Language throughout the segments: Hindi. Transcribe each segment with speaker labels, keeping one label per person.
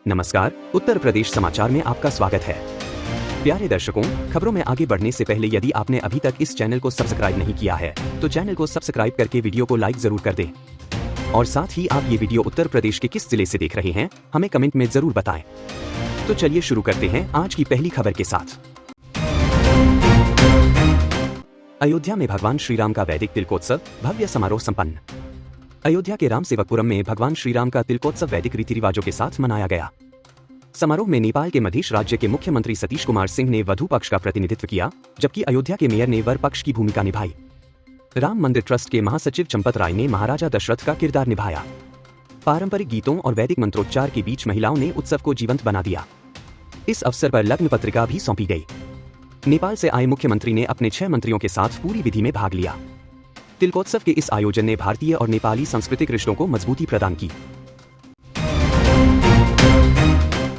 Speaker 1: नमस्कार, उत्तर प्रदेश समाचार में आपका स्वागत है। प्यारे दर्शकों, खबरों में आगे बढ़ने से पहले यदि आपने अभी तक इस चैनल को सब्सक्राइब नहीं किया है तो चैनल को सब्सक्राइब करके वीडियो को लाइक जरूर कर दें। और साथ ही आप ये वीडियो उत्तर प्रदेश के किस जिले से देख रहे हैं हमें कमेंट में जरूर बताएं। तो चलिए शुरू करते हैं आज की पहली खबर के साथ। अयोध्या में भगवान श्रीराम का वैदिक तिलकोत्सव भव्य समारोह संपन्न। अयोध्या के राम सेवकपुरम में भगवान श्रीराम का तिलकोत्सव वैदिक रीति रिवाजों के साथ मनाया गया। समारोह में नेपाल के मध्य राज्य के मुख्यमंत्री सतीश कुमार सिंह ने वधू पक्ष का प्रतिनिधित्व किया, जबकि अयोध्या के मेयर ने वर पक्ष की भूमिका निभाई। राम मंदिर ट्रस्ट के महासचिव चंपत राय ने महाराजा दशरथ का किरदार निभाया। पारंपरिक गीतों और वैदिक मंत्रोच्चार के बीच महिलाओं ने उत्सव को जीवंत बना दिया। इस अवसर पर लग्न पत्रिका भी सौंपी गई। नेपाल से आए मुख्यमंत्री ने अपने 6 मंत्रियों के साथ पूरी विधि में भाग लिया। तिलकोत्सव के इस आयोजन ने भारतीय और नेपाली सांस्कृतिक रिश्तों को मजबूती प्रदान की।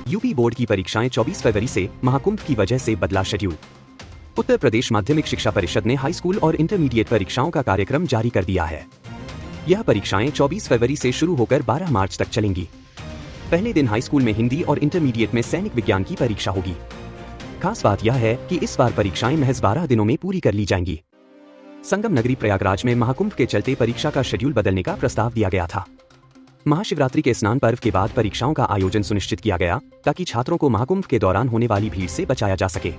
Speaker 1: यूपी बोर्ड की परीक्षाएं 24 फरवरी से महाकुंभ की वजह से बदला शेड्यूल। उत्तर प्रदेश माध्यमिक शिक्षा परिषद ने हाई स्कूल और इंटरमीडिएट परीक्षाओं का कार्यक्रम जारी कर दिया है। यह परीक्षाएं 24 फरवरी से शुरू होकर 12 मार्च तक चलेंगी। पहले दिन हाई स्कूल में हिंदी और इंटरमीडिएट में सैनिक विज्ञान की परीक्षा होगी। खास बात यह है कि इस बार परीक्षाएं महज 12 दिनों में पूरी कर ली जाएंगी। संगम नगरी प्रयागराज में महाकुंभ के चलते परीक्षा का शेड्यूल बदलने का प्रस्ताव दिया गया था। महाशिवरात्रि के स्नान पर्व के बाद परीक्षाओं का आयोजन सुनिश्चित किया गया ताकि छात्रों को महाकुंभ के दौरान होने वाली भीड़ से बचाया जा सके।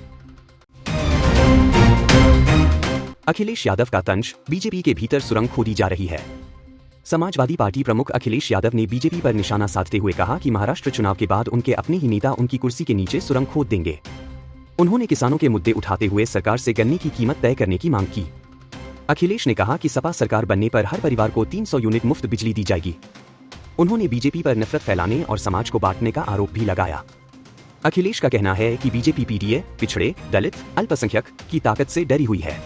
Speaker 1: अखिलेश यादव का तंज, बीजेपी के भीतर सुरंग खोदी जा रही है। समाजवादी पार्टी प्रमुख अखिलेश यादव ने बीजेपी पर निशाना साधते हुए कहा कि महाराष्ट्र चुनाव के बाद उनके अपने ही नेता उनकी कुर्सी के नीचे सुरंग खोद देंगे। उन्होंने किसानों के मुद्दे उठाते हुए सरकार से गन्ने की कीमत तय करने की मांग की। अखिलेश ने कहा कि सपा सरकार बनने पर हर परिवार को 300 यूनिट मुफ्त बिजली दी जाएगी। उन्होंने बीजेपी पर नफरत फैलाने और समाज को बांटने का आरोप भी लगाया। अखिलेश का कहना है कि बीजेपी पीडीए, पिछड़े, दलित, अल्पसंख्यक की ताकत से डरी हुई है।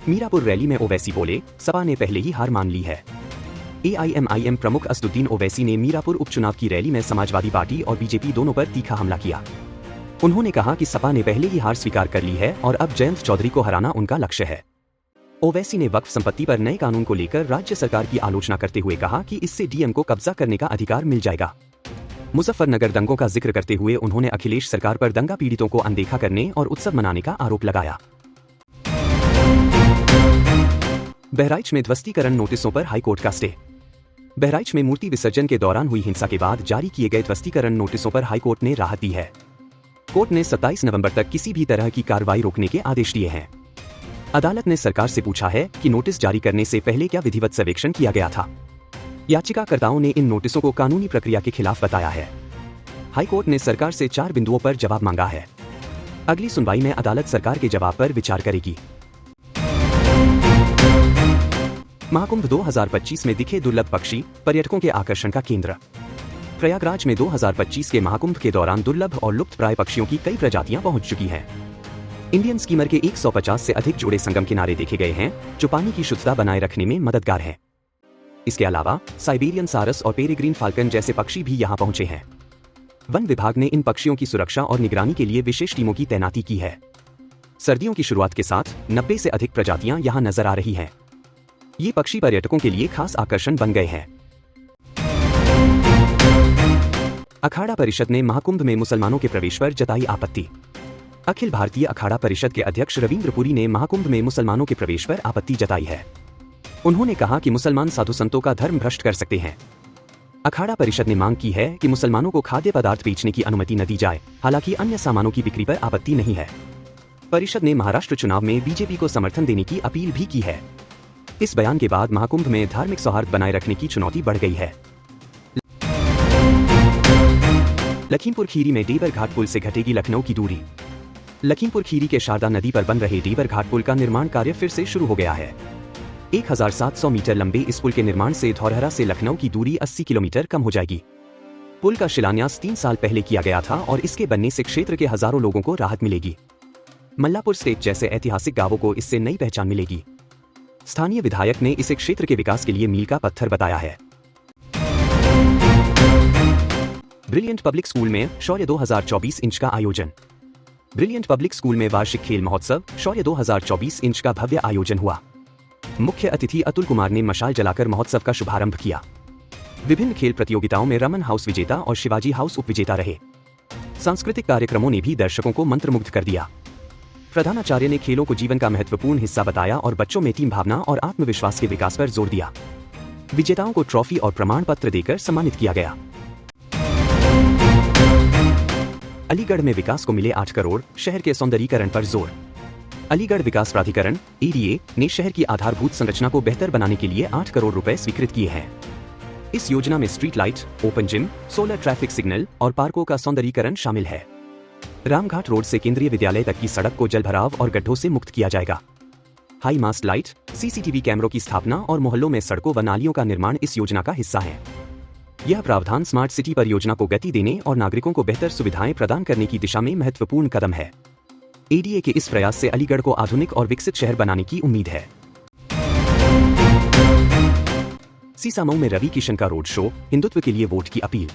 Speaker 1: मीरापुर रैली में ओवैसी बोले, सपा ने पहले ही हार मान ली है। एआईएमआईएम प्रमुख असदुद्दीन ओवैसी ने मीरापुर उपचुनाव की रैली में समाजवादी पार्टी और बीजेपी दोनों पर तीखा हमला किया। उन्होंने कहा कि सपा ने पहले ही हार स्वीकार कर ली है और अब जयंत चौधरी को हराना उनका लक्ष्य है। ओवैसी ने वक्फ संपत्ति पर नए कानून को लेकर राज्य सरकार की आलोचना करते हुए कहा कि इससे डीएम को कब्जा करने का अधिकार मिल जाएगा। मुजफ्फरनगर दंगों का जिक्र करते हुए उन्होंने अखिलेश सरकार पर दंगा पीड़ितों को अनदेखा करने और उत्सव मनाने का आरोप लगाया। बहराइच में ध्वस्तीकरण नोटिसों पर हाईकोर्ट का स्टे। बहराइच में मूर्ति विसर्जन के दौरान हुई हिंसा के बाद जारी किए गए ध्वस्तीकरण नोटिसों पर हाईकोर्ट ने राहत दी है। कोर्ट ने 27 नवंबर तक किसी भी तरह की कार्रवाई रोकने के आदेश दिए हैं। अदालत ने सरकार से पूछा है कि नोटिस जारी करने से पहले क्या विधिवत सर्वेक्षण किया गया था। याचिकाकर्ताओं ने इन नोटिसों को कानूनी प्रक्रिया के खिलाफ बताया है। हाईकोर्ट ने सरकार से 4 बिंदुओं पर जवाब मांगा है। अगली सुनवाई में अदालत सरकार के जवाब पर विचार करेगी। महाकुंभ 2025 में दिखे दुर्लभ पक्षी, पर्यटकों के आकर्षण का केंद्र। प्रयागराज में 2025 के महाकुंभ के दौरान दुर्लभ और लुप्तप्राय पक्षियों की कई प्रजातियां पहुंच चुकी हैं। इंडियन स्कीमर के 150 से अधिक जोड़े संगम किनारे देखे गए हैं, जो पानी की शुद्धता बनाए रखने में मददगार हैं। इसके अलावा साइबेरियन सारस और पेरेग्रीन फाल्कन जैसे पक्षी भी यहां पहुंचे हैं। वन विभाग ने इन पक्षियों की सुरक्षा और निगरानी के लिए विशेष टीमों की तैनाती की है। सर्दियों की शुरुआत के साथ 90 से अधिक प्रजातियां यहां नजर आ रही हैं। ये पक्षी पर्यटकों के लिए खास आकर्षण बन गए हैं। अखाड़ा परिषद ने महाकुंभ में मुसलमानों के प्रवेश पर जताई आपत्ति। अखिल भारतीय अखाड़ा परिषद के अध्यक्ष रविंद्र पुरी ने महाकुंभ में मुसलमानों के प्रवेश पर आपत्ति जताई है। उन्होंने कहा कि मुसलमान साधु संतों का धर्म भ्रष्ट कर सकते हैं। अखाड़ा परिषद ने मांग की है कि मुसलमानों को खाद्य पदार्थ बेचने की अनुमति न दी जाए, हालांकि अन्य सामानों की बिक्री पर आपत्ति नहीं है। परिषद ने महाराष्ट्र चुनाव में बीजेपी को समर्थन देने की अपील भी की है। इस बयान के बाद महाकुंभ में धार्मिक सौहार्द बनाए रखने की चुनौती बढ़ गई है। लखीमपुर खीरी में डेबर घाट पुल से घटेगी लखनऊ की दूरी। लखीमपुर खीरी के शारदा नदी पर बन रहे डेबर घाट पुल का निर्माण कार्य फिर से शुरू हो गया है। 1700 मीटर लंबे इस पुल के निर्माण से धौरहरा से लखनऊ की दूरी 80 किलोमीटर कम हो जाएगी। पुल का शिलान्यास 3 साल पहले किया गया था और इसके बनने से क्षेत्र के हजारों लोगों को राहत मिलेगी। मल्लापुर स्टेट जैसे ऐतिहासिक गांवों को इससे नई पहचान मिलेगी। स्थानीय विधायक ने इसे क्षेत्र के विकास के लिए मील का पत्थर बताया है। ब्रिलियंट पब्लिक स्कूल में शौर्य 2024 इंच का आयोजन। ब्रिलियंट पब्लिक स्कूल में वार्षिक खेल महोत्सव शौर्य 2024 इंच का भव्य आयोजन हुआ। मुख्य अतिथि अतुल कुमार ने मशाल जलाकर महोत्सव का शुभारंभ किया। विभिन्न खेल प्रतियोगिताओं में रमन हाउस विजेता और शिवाजी हाउस उपविजेता रहे। सांस्कृतिक कार्यक्रमों ने भी दर्शकों को मंत्रमुग्ध कर दिया। प्रधानाचार्य ने खेलों को जीवन का महत्वपूर्ण हिस्सा बताया और बच्चों में टीम भावना और आत्मविश्वास के विकास पर जोर दिया। विजेताओं को ट्रॉफी और प्रमाण पत्र देकर सम्मानित किया गया। अलीगढ़ में विकास को मिले 8 करोड़, शहर के सौंदर्यीकरण पर जोर। अलीगढ़ विकास प्राधिकरण (ADA) ने शहर की आधारभूत संरचना को बेहतर बनाने के लिए 8 करोड़ रुपए स्वीकृत किए हैं। इस योजना में street light, open gym, solar traffic signal और पार्कों का सौंदर्यीकरण शामिल है। रामघाट रोड से केंद्रीय विद्यालय तक की सड़क को जलभराव और गड्ढों से मुक्त किया जाएगा। हाई मास्ट लाइट, CCTV कैमरों की स्थापना और मोहल्लों में सड़कों व नालियों का निर्माण इस योजना का हिस्सा है। यह प्रावधान स्मार्ट सिटी परियोजना को गति देने और नागरिकों को बेहतर सुविधाएं प्रदान करने की दिशा में महत्वपूर्ण कदम है। ADA के इस प्रयास से अलीगढ़ को आधुनिक और विकसित शहर बनाने की उम्मीद है। सीसामऊ में रवि किशन का रोड शो, हिंदुत्व के लिए वोट की अपील।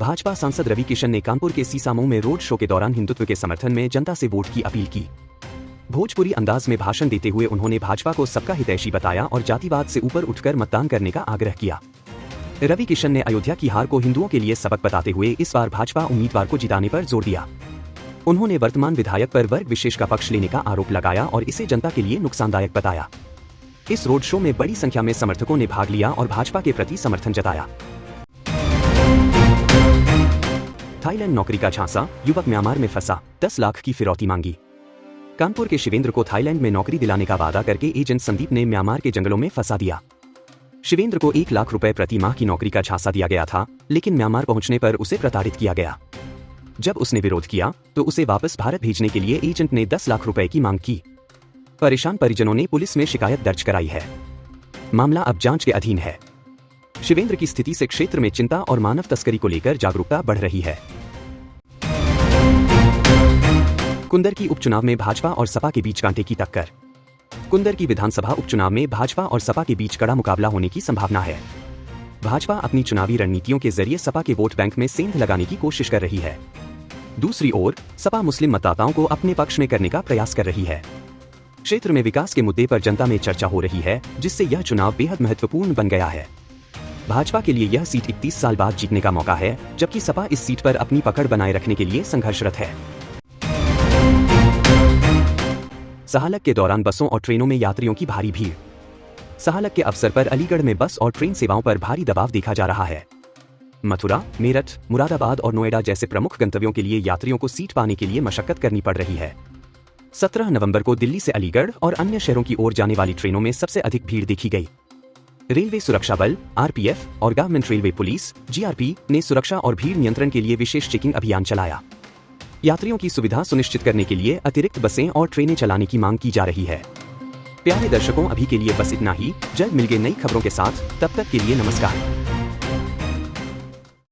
Speaker 1: भाजपा सांसद रवि किशन ने कानपुर के सीसामऊ में रोड शो के दौरान हिंदुत्व के समर्थन में जनता से वोट की अपील की। भोजपुरी अंदाज में भाषण देते हुए उन्होंने भाजपा को सबका हितैषी बताया और जातिवाद से ऊपर उठकर मतदान करने का आग्रह किया। रवि किशन ने अयोध्या की हार को हिंदुओं के लिए सबक बताते हुए इस बार भाजपा उम्मीदवार को जिताने पर जोर दिया। उन्होंने वर्तमान विधायक पर वर्ग विशेष का पक्ष लेने का आरोप लगाया और इसे जनता के लिए नुकसानदायक बताया। इस रोड शो में बड़ी संख्या में समर्थकों ने भाग लिया और भाजपा के प्रति समर्थन जताया। थाईलैंड नौकरी का झांसा, युवक म्यांमार में फंसा, 10 लाख की फिरौती मांगी। कानपुर के शिवेंद्र को थाईलैंड में नौकरी दिलाने का वादा करके एजेंट संदीप ने म्यांमार के जंगलों में फंसा दिया। शिवेंद्र को 1 लाख रुपए प्रति माह की नौकरी का झांसा दिया गया था, लेकिन म्यांमार पहुंचने पर उसे प्रताड़ित किया गया। जब उसने विरोध किया तो उसे वापस भारत भेजने के लिए एजेंट ने 10 लाख रुपए की मांग की। परेशान परिजनों ने पुलिस में शिकायत दर्ज कराई है। मामला अब जांच के अधीन है। शिवेंद्र की स्थिति से क्षेत्र में चिंता और मानव तस्करी को लेकर जागरूकता बढ़ रही है। कुंदर की उपचुनाव में भाजपा और सपा के बीच कांटे की टक्कर। कुंदर की विधानसभा उपचुनाव में भाजपा और सपा के बीच कड़ा मुकाबला होने की संभावना है। भाजपा अपनी चुनावी रणनीतियों के जरिए सपा के वोट बैंक में सेंध लगाने की कोशिश कर रही है। दूसरी ओर सपा मुस्लिम मतदाताओं को अपने पक्ष में करने का प्रयास कर रही है। क्षेत्र में विकास के मुद्दे पर जनता में चर्चा हो रही है, जिससे यह चुनाव बेहद महत्वपूर्ण बन गया है। भाजपा के लिए यह सीट 31 साल बाद जीतने का मौका है, जबकि सपा इस सीट पर अपनी पकड़ बनाए रखने के लिए संघर्षरत है। सहालग के दौरान बसों और ट्रेनों में यात्रियों की भारी भीड़। सहालग के अवसर पर अलीगढ़ में बस और ट्रेन सेवाओं पर भारी दबाव देखा जा रहा है। मथुरा, मेरठ, मुरादाबाद और नोएडा जैसे प्रमुख गंतव्यों के लिए यात्रियों को सीट पाने के लिए मशक्कत करनी पड़ रही है। 17 नवंबर को दिल्ली से अलीगढ़ और अन्य शहरों की ओर जाने वाली ट्रेनों में सबसे अधिक भीड़ देखी गई। रेलवे सुरक्षा बल, RPF और गवर्नमेंट रेलवे पुलिस GRP ने सुरक्षा और भीड़ नियंत्रण के लिए विशेष चेकिंग अभियान चलाया। यात्रियों की सुविधा सुनिश्चित करने के लिए अतिरिक्त बसें और ट्रेनें चलाने की मांग की जा रही है। प्यारे दर्शकों, अभी के लिए बस इतना ही। जल्द मिलेंगे नई खबरों के साथ, तब तक के लिए नमस्कार।